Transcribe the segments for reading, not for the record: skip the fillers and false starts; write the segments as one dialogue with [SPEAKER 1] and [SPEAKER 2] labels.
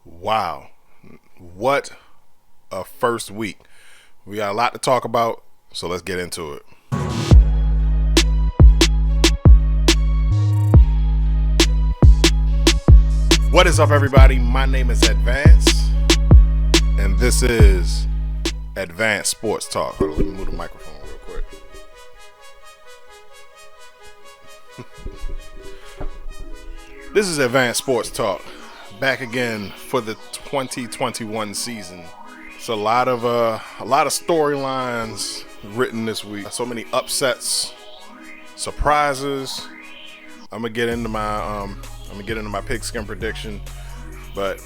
[SPEAKER 1] Wow. What a first week. We got a lot to talk about, so let's get into it. What is up, everybody? My name is Advance, and this is Advanced Sports Talk. Hold on, let me move the microphone real quick. This is Advanced Sports Talk, back again for the 2021 season. It's a lot of storylines written this week. So many upsets, surprises. I'm gonna get into my pigskin prediction, but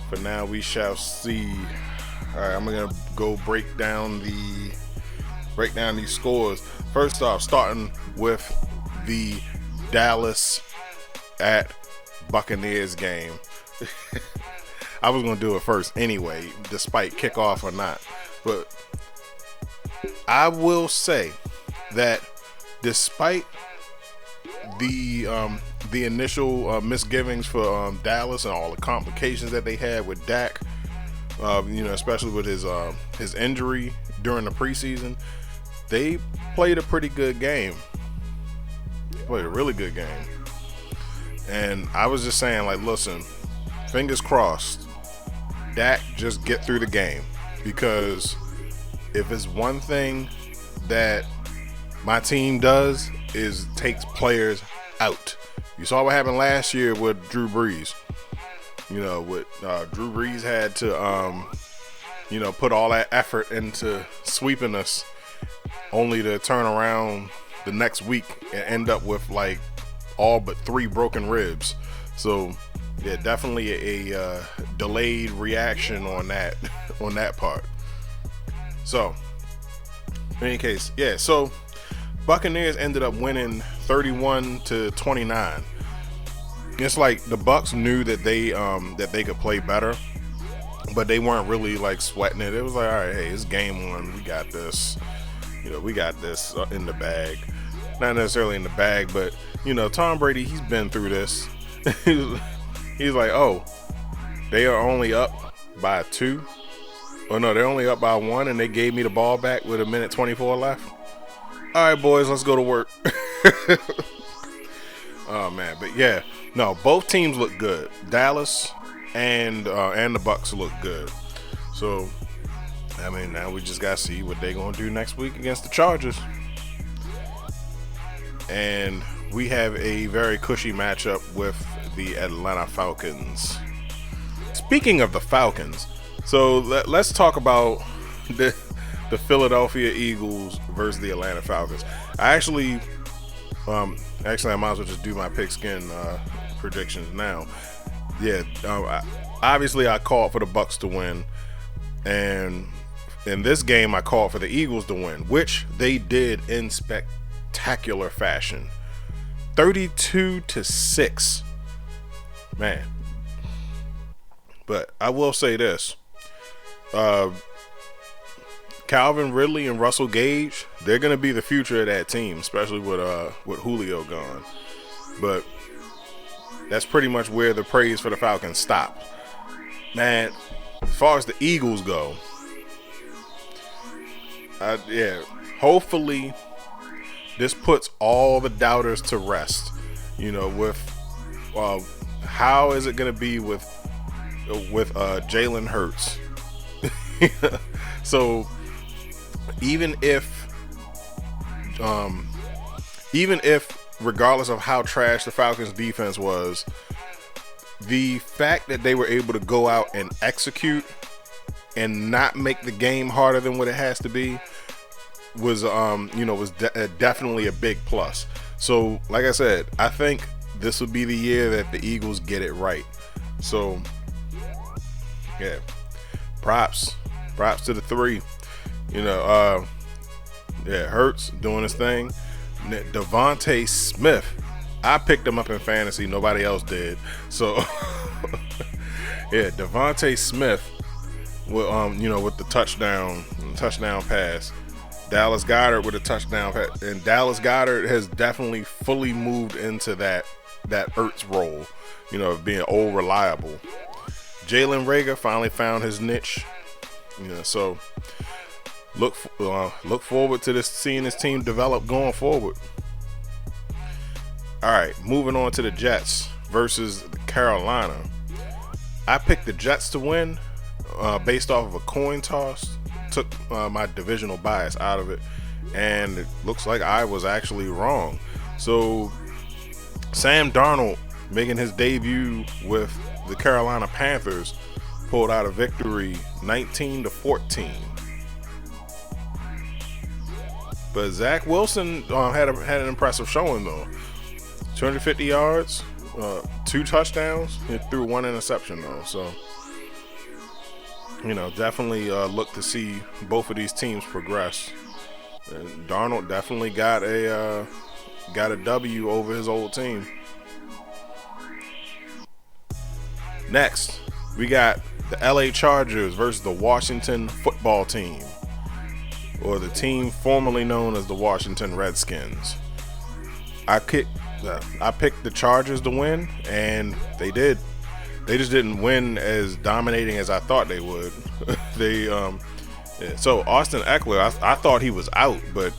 [SPEAKER 1] for now we shall see. All right, I'm gonna go break down these scores. First off, starting with the Dallas at Buccaneers game. I was going to do it first anyway, despite kickoff or not. But I will say that despite the initial misgivings for Dallas and all the complications that they had with Dak, especially with his injury during the preseason, they played a pretty good game. They played a really good game. And I was just saying, like, listen, fingers crossed, Dak just get through the game. Because if it's one thing that my team does is takes players out. You saw what happened last year with Drew Brees. Drew Brees had to, put all that effort into sweeping us, only to turn around the next week and end up with, like, all but 3 broken ribs. So yeah, definitely a delayed reaction on that part. So in any case, yeah, so Buccaneers ended up winning 31-29. It's like the Bucs knew that they could play better, but they weren't really like sweating it. It was like, all right, hey, it's game 1, we got this. We got this in the bag. Not necessarily in the bag, but Tom Brady, he's been through this. He's like, oh, they are only up by 2. Oh no, they're only up by 1, and they gave me the ball back with 1:24 left. All right, boys, let's go to work. Oh man, but yeah, no, both teams look good. Dallas and the Bucs look good. So, I mean, now we just gotta see what they're gonna do next week against the Chargers. And we have a very cushy matchup with the Atlanta Falcons. Speaking of the Falcons, so let's talk about the Philadelphia Eagles versus the Atlanta Falcons. I actually I might as well just do my pigskin predictions now. Yeah, obviously I called for the Bucs to win, and in this game I called for the Eagles to win, which they did in spectacular fashion. 32-6. Man. But I will say this. Calvin Ridley and Russell Gage, they're going to be the future of that team, especially with Julio gone. But that's pretty much where the praise for the Falcons stopped. Man, as far as the Eagles go, hopefully this puts all the doubters to rest. With how is it going to be with Jalen Hurts? So even if regardless of how trash the Falcons defense was, the fact that they were able to go out and execute and not make the game harder than what it has to be was definitely a big plus. So like I said, I think this would be the year that the Eagles get it right. So yeah, props to the 3. Hurts doing his thing. Devontae Smith, I picked him up in fantasy, nobody else did. So yeah, Devontae Smith with the touchdown pass. Dallas Goedert with a touchdown pass, and Dallas Goedert has definitely fully moved into that Ertz role, of being old reliable. Jalen Reagor finally found his niche. So look forward to seeing this team develop going forward. All right, moving on to the Jets versus Carolina. I picked the Jets to win based off of a coin toss. Took my divisional bias out of it, and it looks like I was actually wrong. So Sam Darnold, making his debut with the Carolina Panthers, pulled out a victory 19-14. But Zach Wilson had an impressive showing though. 250 yards, 2 touchdowns. He threw 1 interception though. So, definitely look to see both of these teams progress. And Darnold definitely got a W over his old team. Next, we got the LA Chargers versus the Washington Football Team, or the team formerly known as the Washington Redskins. I picked the Chargers to win, and they did. They just didn't win as dominating as I thought they would. So Austin Eckler, I thought he was out, but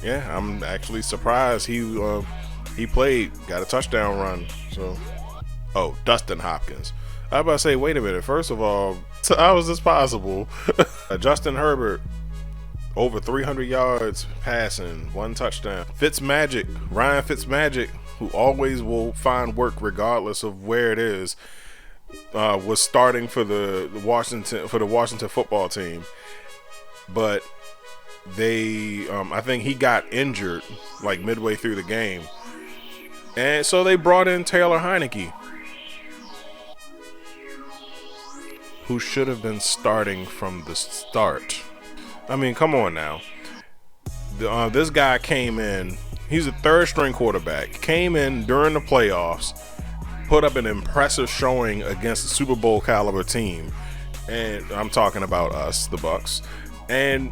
[SPEAKER 1] yeah, I'm actually surprised he played, got a touchdown run. So, Dustin Hopkins. I was about to say, wait a minute. First of all, how is this possible? Justin Herbert, over 300 yards passing, 1 touchdown. Ryan Fitzmagic, who always will find work regardless of where it is, was starting for the Washington Football Team, but I think he got injured like midway through the game, and so they brought in Taylor Heineke, who should have been starting from the start. I mean, come on now. This guy came in. He's a 3rd-string quarterback. Came in during the playoffs, put up an impressive showing against a Super Bowl caliber team, and I'm talking about us, the Bucks. And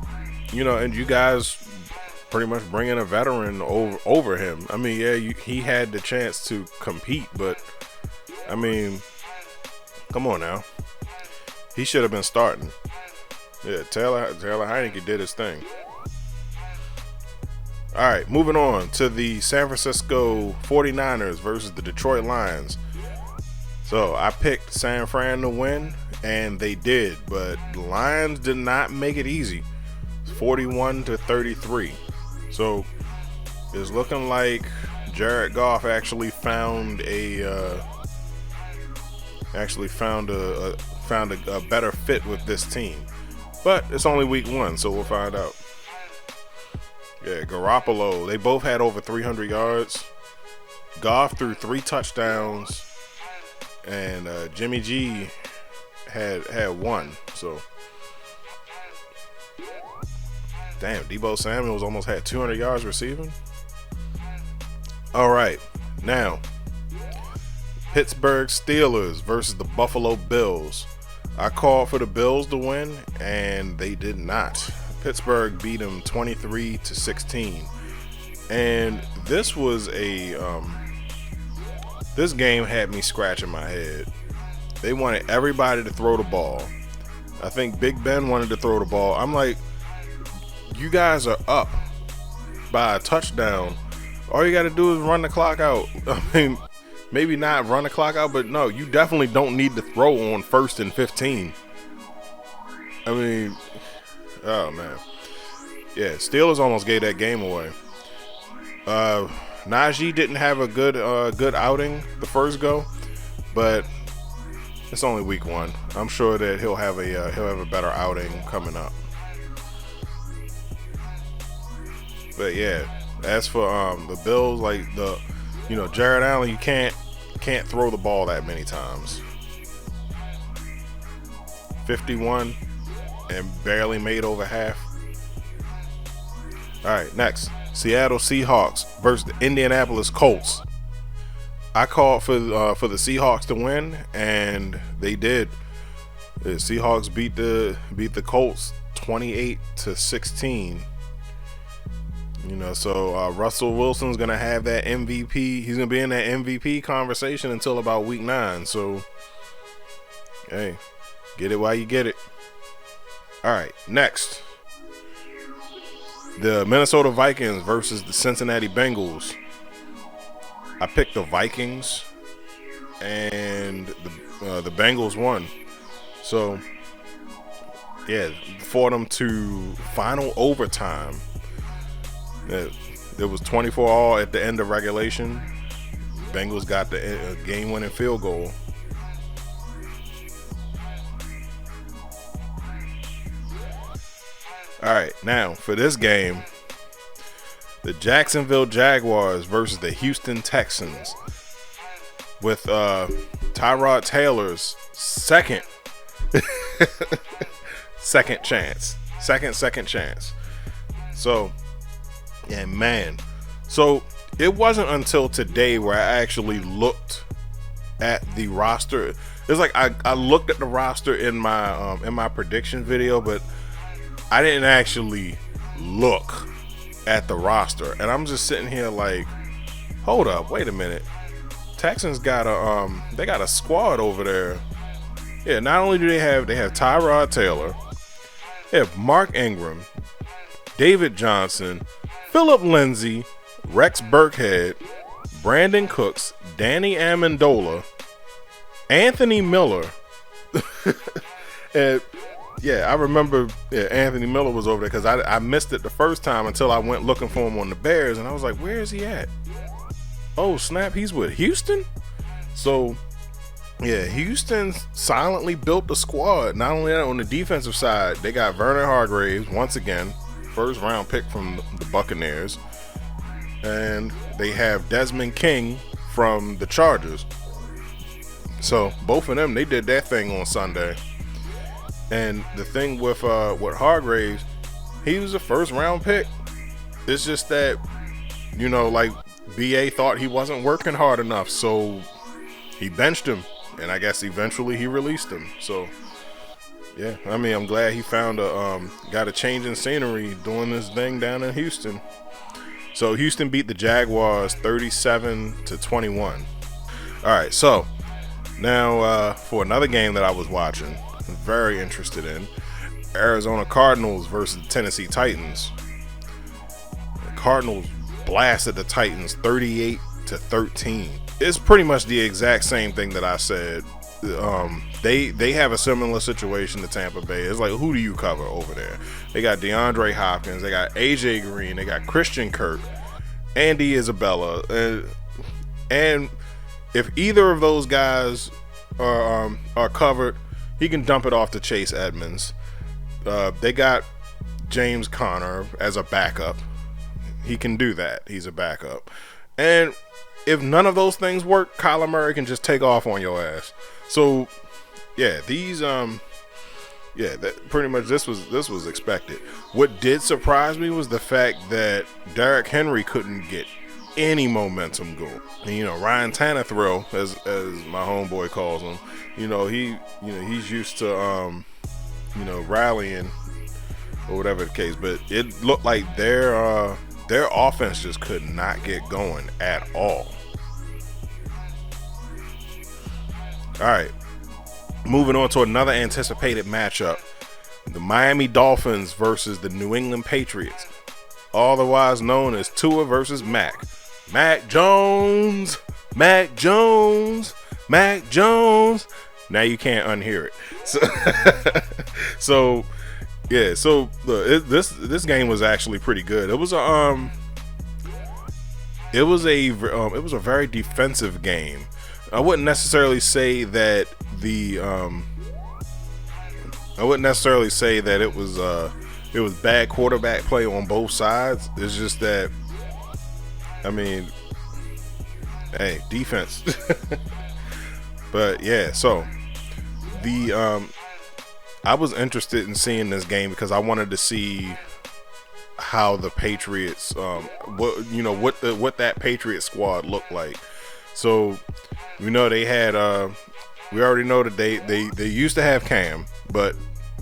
[SPEAKER 1] and you guys pretty much bringing a veteran over him. I mean, yeah, he had the chance to compete, but I mean, come on now. He should have been starting. Yeah, Taylor Heineke did his thing. All right, moving on to the San Francisco 49ers versus the Detroit Lions. So I picked San Fran to win, and they did, but the Lions did not make it easy. 41-33. So it's looking like Jared Goff actually found a better fit with this team. But it's only week 1, so we'll find out. Yeah, Garoppolo, they both had over 300 yards. Goff threw 3 touchdowns, and Jimmy G had 1. So, damn, Deebo Samuels almost had 200 yards receiving. All right, now Pittsburgh Steelers versus the Buffalo Bills. I called for the Bills to win, and they did not. Pittsburgh beat them 23-16, and this game had me scratching my head. They wanted everybody to throw the ball. I think Big Ben wanted to throw the ball. I'm like, you guys are up by a touchdown. All you got to do is run the clock out. I mean, maybe not run the clock out, but no, you definitely don't need to throw on 1st and 15. I mean, oh man, yeah, Steelers almost gave that game away. Najee didn't have a good outing the first go, but it's only week 1. I'm sure that he'll have a better outing coming up. But yeah, as for the Bills, like Jared Allen, you can't throw the ball that many times. 51 and barely made over half. All right, next, Seattle Seahawks versus the Indianapolis Colts. I called for the Seahawks to win, and they did. The Seahawks beat the Colts 28-16. So Russell Wilson's gonna have that MVP. He's gonna be in that MVP conversation until about week 9. So Hey, get it while you get it. All right, next. The Minnesota Vikings versus the Cincinnati Bengals. I picked the Vikings, and the Bengals won. So, yeah, fought them to final overtime. It was 24-all at the end of regulation. Bengals got the game-winning field goal. All right, now for this game, the Jacksonville Jaguars versus the Houston Texans, with Tyrod Taylor's second chance. So, yeah, man. So it wasn't until today where I actually looked at the roster. It's like I looked at the roster in my prediction video, but I didn't actually look at the roster. And I'm just sitting here like, hold up, wait a minute. Texans got a squad over there. Yeah, not only do they have Tyrod Taylor, they have Mark Ingram, David Johnson, Philip Lindsay, Rex Burkhead, Brandon Cooks, Danny Amendola, Anthony Miller. And yeah, I remember Anthony Miller was over there because I missed it the first time until I went looking for him on the Bears, and I was like, where is he at? Oh, snap, he's with Houston? So, yeah, Houston silently built the squad. Not only that, on the defensive side, they got Vernon Hargreaves, once again, first round pick from the Buccaneers. And they have Desmond King from the Chargers. So, both of them, they did their thing on Sunday. And the thing with Hargreaves, he was a first round pick. It's just that, you know, like BA thought he wasn't working hard enough, so he benched him, and I guess eventually he released him. So yeah, I mean, I'm glad he found got a change in scenery doing this thing down in Houston. So Houston beat the Jaguars 37-21. All right, so now for another game that I was watching, very interested in, Arizona Cardinals versus the Tennessee Titans. The Cardinals blasted the Titans 38-13. It's pretty much the exact same thing that I said. They have a similar situation to Tampa Bay. It's like, who do you cover over there? They got DeAndre Hopkins, they got AJ Green, they got Christian Kirk, Andy Isabella, and if either of those guys are covered, he can dump it off to Chase Edmonds. They got James Conner as a backup. He can do that. He's a backup. And if none of those things work, Kyler Murray can just take off on your ass. So, yeah, these pretty much this was expected. What did surprise me was the fact that Derrick Henry couldn't get any momentum going. And, you know, Ryan Tannehill, as my homeboy calls him, he's used to rallying or whatever the case, but it looked like their offense just could not get going at all. All right, moving on to another anticipated matchup, the Miami Dolphins versus the New England Patriots, otherwise known as Tua versus Mac Jones. Now you can't unhear it. This game was actually pretty good. It was a very defensive game. I wouldn't necessarily say that it was bad quarterback play on both sides. It's just that, I mean, hey, defense. But yeah, so I was interested in seeing this game because I wanted to see how the Patriots, what that Patriot squad looked like. So, they had, we already know that they used to have Cam, but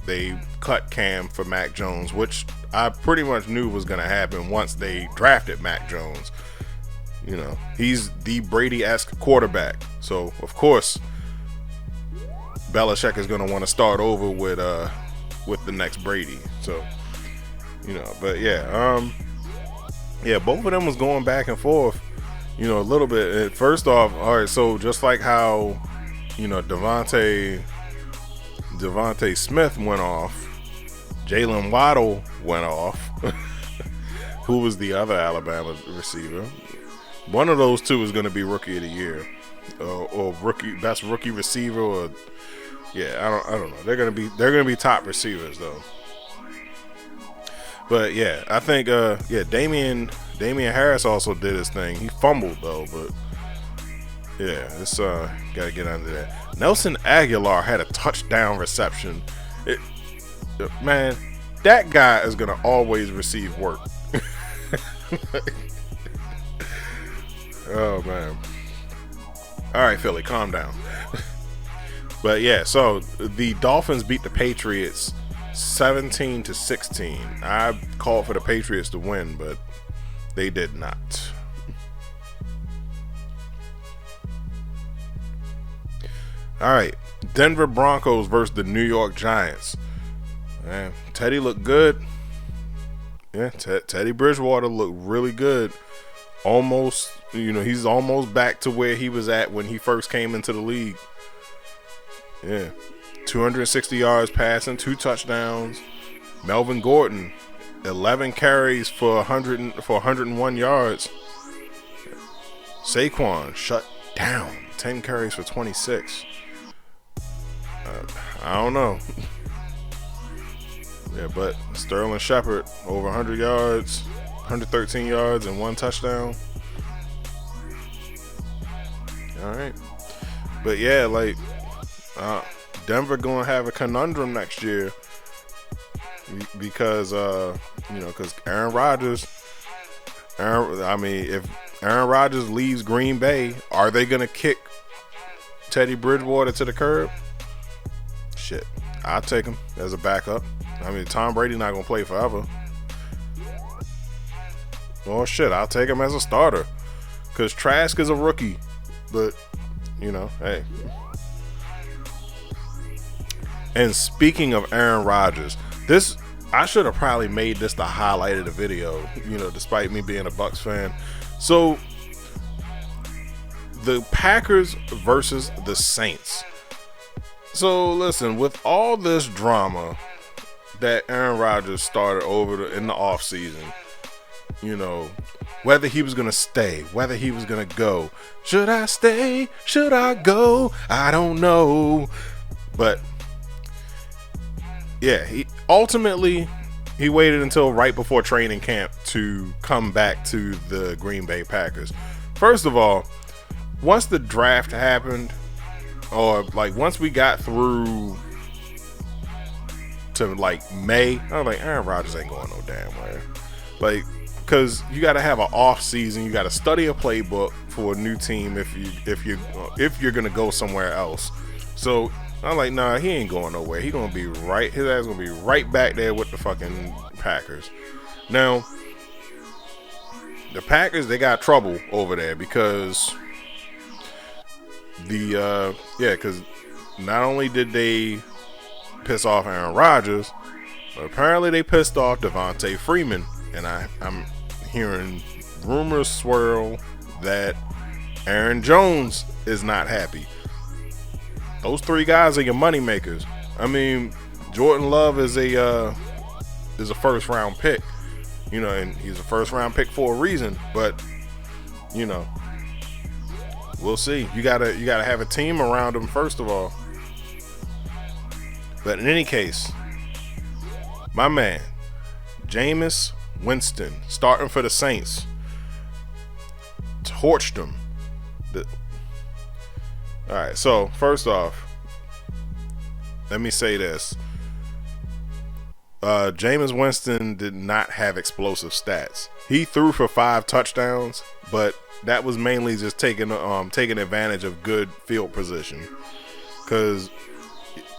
[SPEAKER 1] they cut Cam for Mac Jones, which I pretty much knew was going to happen once they drafted Mac Jones. He's the Brady-esque quarterback. So, of course, Belichick is going to want to start over with the next Brady. So, you know, but yeah, both of them was going back and forth, you know, a little bit. First off, all right, so just like how, you know, Devontae Smith went off, Jalen Waddle went off. Who was the other Alabama receiver? One of those two is going to be Rookie of the Year, or best rookie receiver, or yeah, I don't know. They're gonna be top receivers though. But yeah, I think Damian Harris also did his thing. He fumbled though, but yeah, it's gotta get under that. Nelson Aguilar had a touchdown reception. Man, that guy is gonna always receive work. Oh man. All right, Philly, calm down. But yeah, so the Dolphins beat the Patriots 17-16. I called for the Patriots to win, but they did not. All right, Denver Broncos versus the New York Giants. Man, Teddy looked good. Yeah, Teddy Bridgewater looked really good. Almost, you know, he's almost back to where he was at when he first came into the league. Yeah, 260 yards passing, 2 touchdowns. Melvin Gordon, 11 carries for 101 yards. Saquon shut down, 10 carries for 26. I don't know. Yeah, but Sterling Shepard over 100 yards, 113 yards, and 1 touchdown. All right, but yeah, like Denver gonna have a conundrum next year because because Aaron Rodgers. If Aaron Rodgers leaves Green Bay, are they gonna kick Teddy Bridgewater to the curb? Shit, I'll take him as a backup. I mean, Tom Brady not gonna play forever. Oh shit, I'll take him as a starter because Trask is a rookie, but you know, hey. And speaking of Aaron Rodgers, I should have probably made this the highlight of the video, you know, despite me being a Bucs fan. So the Packers versus the Saints. So listen, with all this drama that Aaron Rodgers started in the offseason, you know, whether he was going to stay, whether he was going to go. Should I stay? Should I go? I don't know. But yeah, he waited until right before training camp to come back to the Green Bay Packers. First of all, once the draft happened, or like once we got through to like May, I was like, Aaron Rodgers ain't going no damn where. Like, because you got to have an off season, you got to study a playbook for a new team if you're gonna go somewhere else. So I'm like, nah, he ain't going nowhere. His ass gonna be right back there with the fucking Packers. Now, the Packers, they got trouble over there because because not only did they piss off Aaron Rodgers, but apparently they pissed off Devontae Freeman. And I'm hearing rumors swirl that Aaron Jones is not happy. Those 3 guys are your money makers. I mean, Jordan Love is a first round pick, you know, and he's a first round pick for a reason. But you know, we'll see. You gotta have a team around him first of all. But in any case, my man, Jameis Winston, starting for the Saints, torched them. Alright, so first off, let me say this. Jameis Winston did not have explosive stats. He threw for 5 touchdowns, but that was mainly just taking advantage of good field position. Because,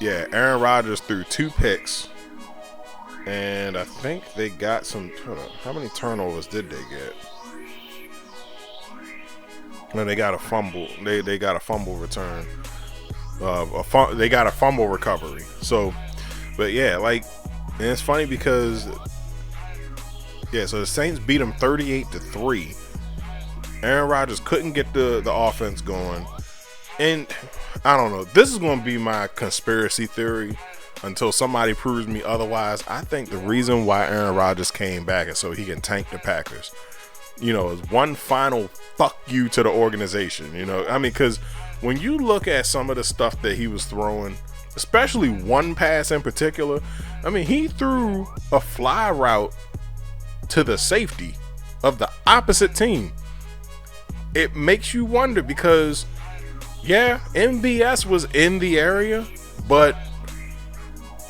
[SPEAKER 1] yeah, Aaron Rodgers threw 2 picks. And I think they got some. How many turnovers did they get? No, they got a fumble. They got a fumble return. they got a fumble recovery. So, but yeah, like, and it's funny because so the Saints beat them 38-3. Aaron Rodgers couldn't get the offense going, and I don't know. This is going to be my conspiracy theory until somebody proves me otherwise. I think the reason why Aaron Rodgers came back is so he can tank the Packers. You know, as one final fuck you to the organization. You know, I mean, because when you look at some of the stuff that he was throwing, especially one pass in particular, I mean, he threw a fly route to the safety of the opposite team. It makes you wonder because, yeah, MVS was in the area, but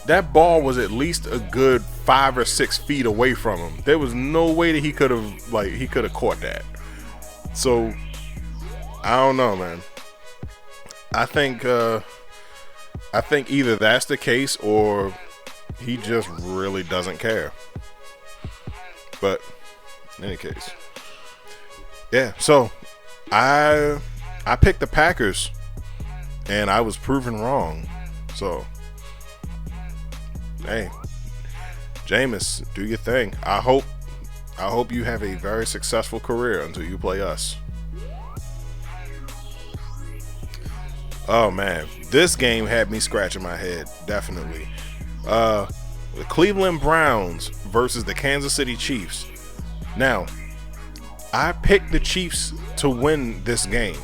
[SPEAKER 1] that ball was at least a good 5 or 6 feet away from him. There was no way that he could have caught that. So I don't know, man. I think either that's the case or he just really doesn't care. But in any case, yeah. So I picked the Packers, and I was proven wrong. So hey, Jameis, do your thing. I hope you have a very successful career until you play us. Oh man, this game had me scratching my head, definitely. The Cleveland Browns versus the Kansas City Chiefs. Now, I picked the Chiefs to win this game,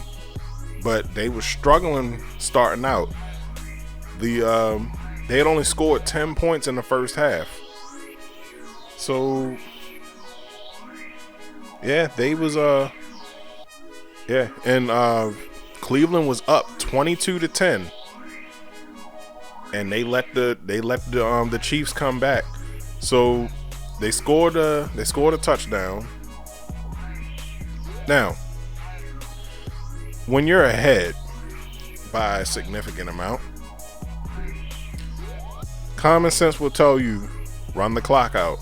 [SPEAKER 1] but they were struggling starting out. They had only scored 10 points in the first half. So yeah, they was Cleveland was up 22-10, and they let the Chiefs come back. So they scored a touchdown. Now, when you're ahead by a significant amount, common sense will tell you run the clock out.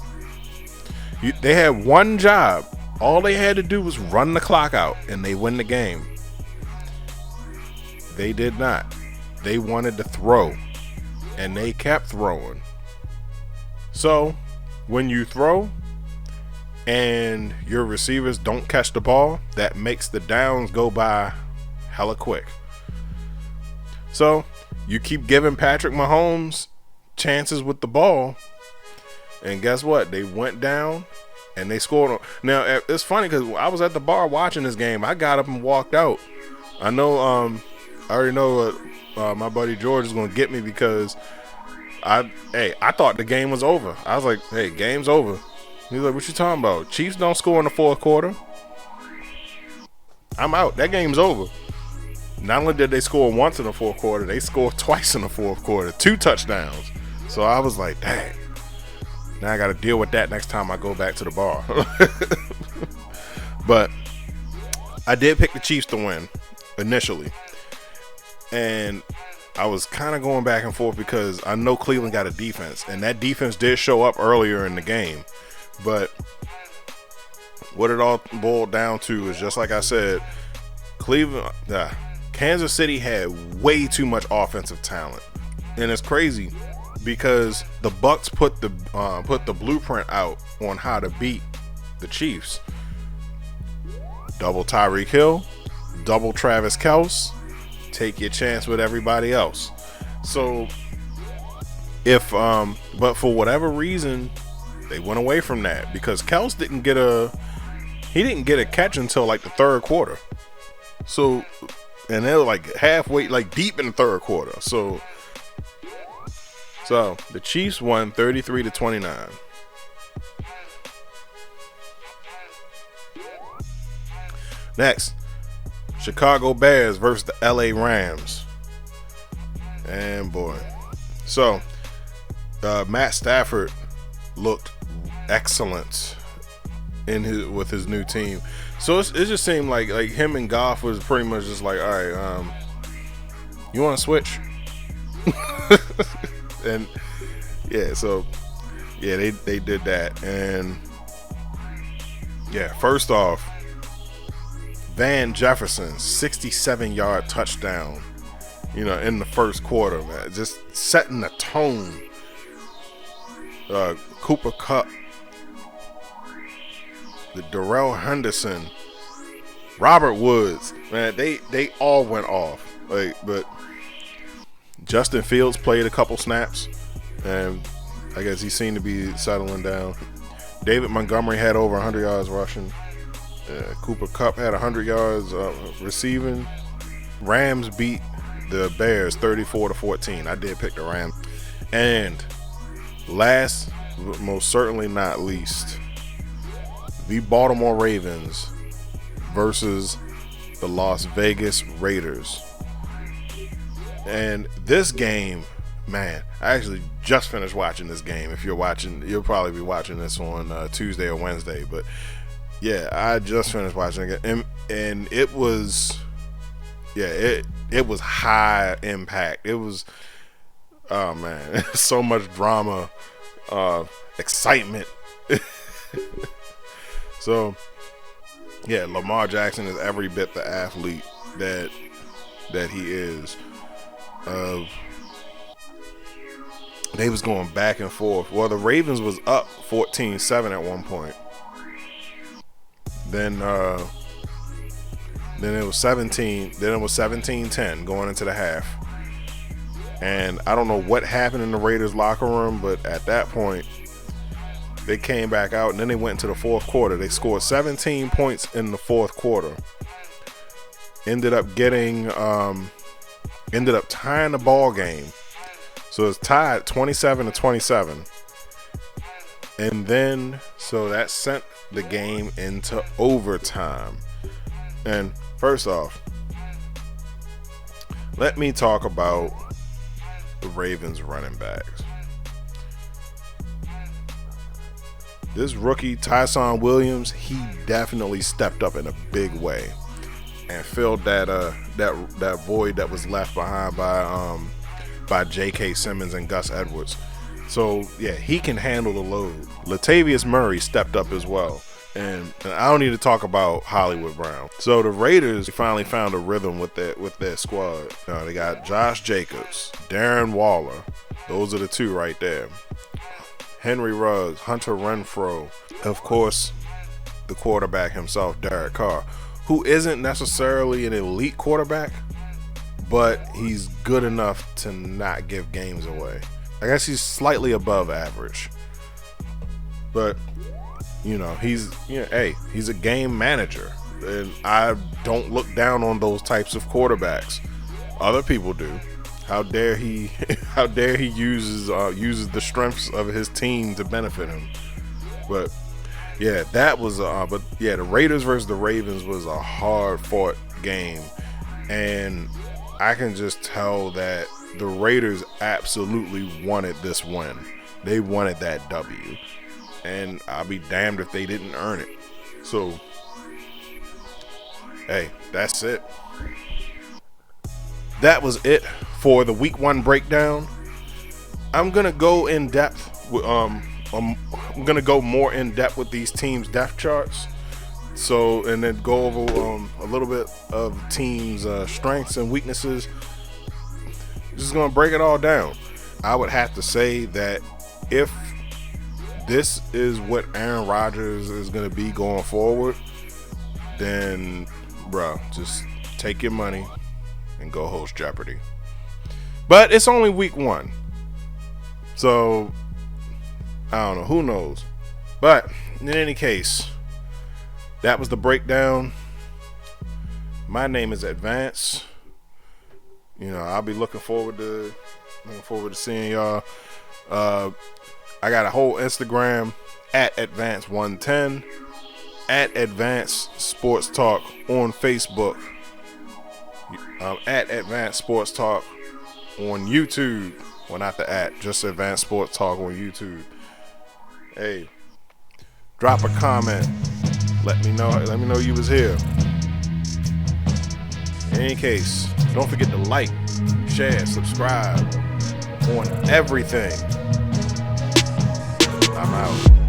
[SPEAKER 1] They had one job. All they had to do was run the clock out, and they win the game. They did not. They wanted to throw, and they kept throwing. So, when you throw and your receivers don't catch the ball, that makes the downs go by hella quick. So, you keep giving Patrick Mahomes chances with the ball, and guess what? They went down and they scored. Now, it's funny because I was at the bar watching this game. I got up and walked out. I know, I already know my buddy George is going to get me because I thought the game was over. I was like, hey, game's over. He's like, what you talking about? Chiefs don't score in the fourth quarter. I'm out. That game's over. Not only did they score once in the fourth quarter, they scored twice in the fourth quarter. 2 touchdowns. So I was like, dang. Now I got to deal with that next time I go back to the bar. But I did pick the Chiefs to win initially. And I was kind of going back and forth because I know Cleveland got a defense. And that defense did show up earlier in the game. But what it all boiled down to is just like I said, Kansas City had way too much offensive talent. And it's crazy because the Bucks put the blueprint out on how to beat the Chiefs. Double Tyreek Hill, double Travis Kelce, take your chance with everybody else. So but for whatever reason, they went away from that because Kelce didn't get a catch until like the third quarter. So, and they were like halfway, like deep in the third quarter. So the Chiefs won 33-29. Next, Chicago Bears versus the LA Rams. And boy, so Matt Stafford looked excellent with his new team. So it just seemed like him and Goff was pretty much just like, all right, you want to switch? And yeah, so yeah, they did that. And yeah, first off, Van Jefferson 67-yard touchdown. in the first quarter, man. Just setting the tone. Cooper Kupp, the Darrell Henderson, Robert Woods, man, they all went off. But Justin Fields played a couple snaps, and I guess he seemed to be settling down. David Montgomery had over 100 yards rushing. Cooper Kupp had 100 yards receiving. Rams beat the Bears 34-14. I did pick the Rams. And last, but most certainly not least, the Baltimore Ravens versus the Las Vegas Raiders. And this game, man, I actually just finished watching this game. If you're watching, you'll probably be watching this on Tuesday or Wednesday. But yeah, I just finished watching it, and it was, it was high impact. It was, oh man, so much drama, excitement. So yeah, Lamar Jackson is every bit the athlete that he is. They was going back and forth. Well, the Ravens was up 14-7 at one point. Then it was 17. Then it was 17-10 going into the half. And I don't know what happened in the Raiders locker room, but at that point, they came back out, and then they went into the fourth quarter. They scored 17 points in the fourth quarter. Ended up tying the ball game. So it's tied 27-27. And then, so that sent the game into overtime. And first off, let me talk about the Ravens running backs. This rookie, Tyson Williams, he definitely stepped up in a big way and filled that void that was left behind by J.K. Simmons and Gus Edwards. So yeah, he can handle the load. Latavius Murray stepped up as well. And I don't need to talk about Hollywood Brown. So the Raiders finally found a rhythm with their squad. They got Josh Jacobs, Darren Waller. Those are the two right there. Henry Ruggs, Hunter Renfrow, of course, the quarterback himself, Derek Carr, who isn't necessarily an elite quarterback, but he's good enough to not give games away. I guess he's slightly above average, but he's a game manager, and I don't look down on those types of quarterbacks. Other people do. How dare he uses the strengths of his team to benefit him. But yeah, the Raiders versus the Ravens was a hard-fought game, and I can just tell that the Raiders absolutely wanted this win. They wanted that W, and I'll be damned if they didn't earn it. So hey, that's it. That was it for the Week 1 breakdown. I'm gonna go in depth. I'm gonna go more in depth with these teams' depth charts. So, and then go over a little bit of teams' strengths and weaknesses. Just gonna break it all down. I would have to say that if this is what Aaron Rodgers is gonna be going forward, then, bro, just take your money and go host Jeopardy. But it's only Week 1, so I don't know, who knows. But in any case, that was the breakdown. My name is Advance. I'll be looking forward to seeing y'all. I got a whole Instagram at Advance110, at Advance Sports Talk on Facebook, at Advance Sports Talk on YouTube. Well, not the at, just Advance Sports Talk on YouTube. Hey, drop a comment. Let me know you was here. In any case, don't forget to like, share, subscribe on everything. I'm out.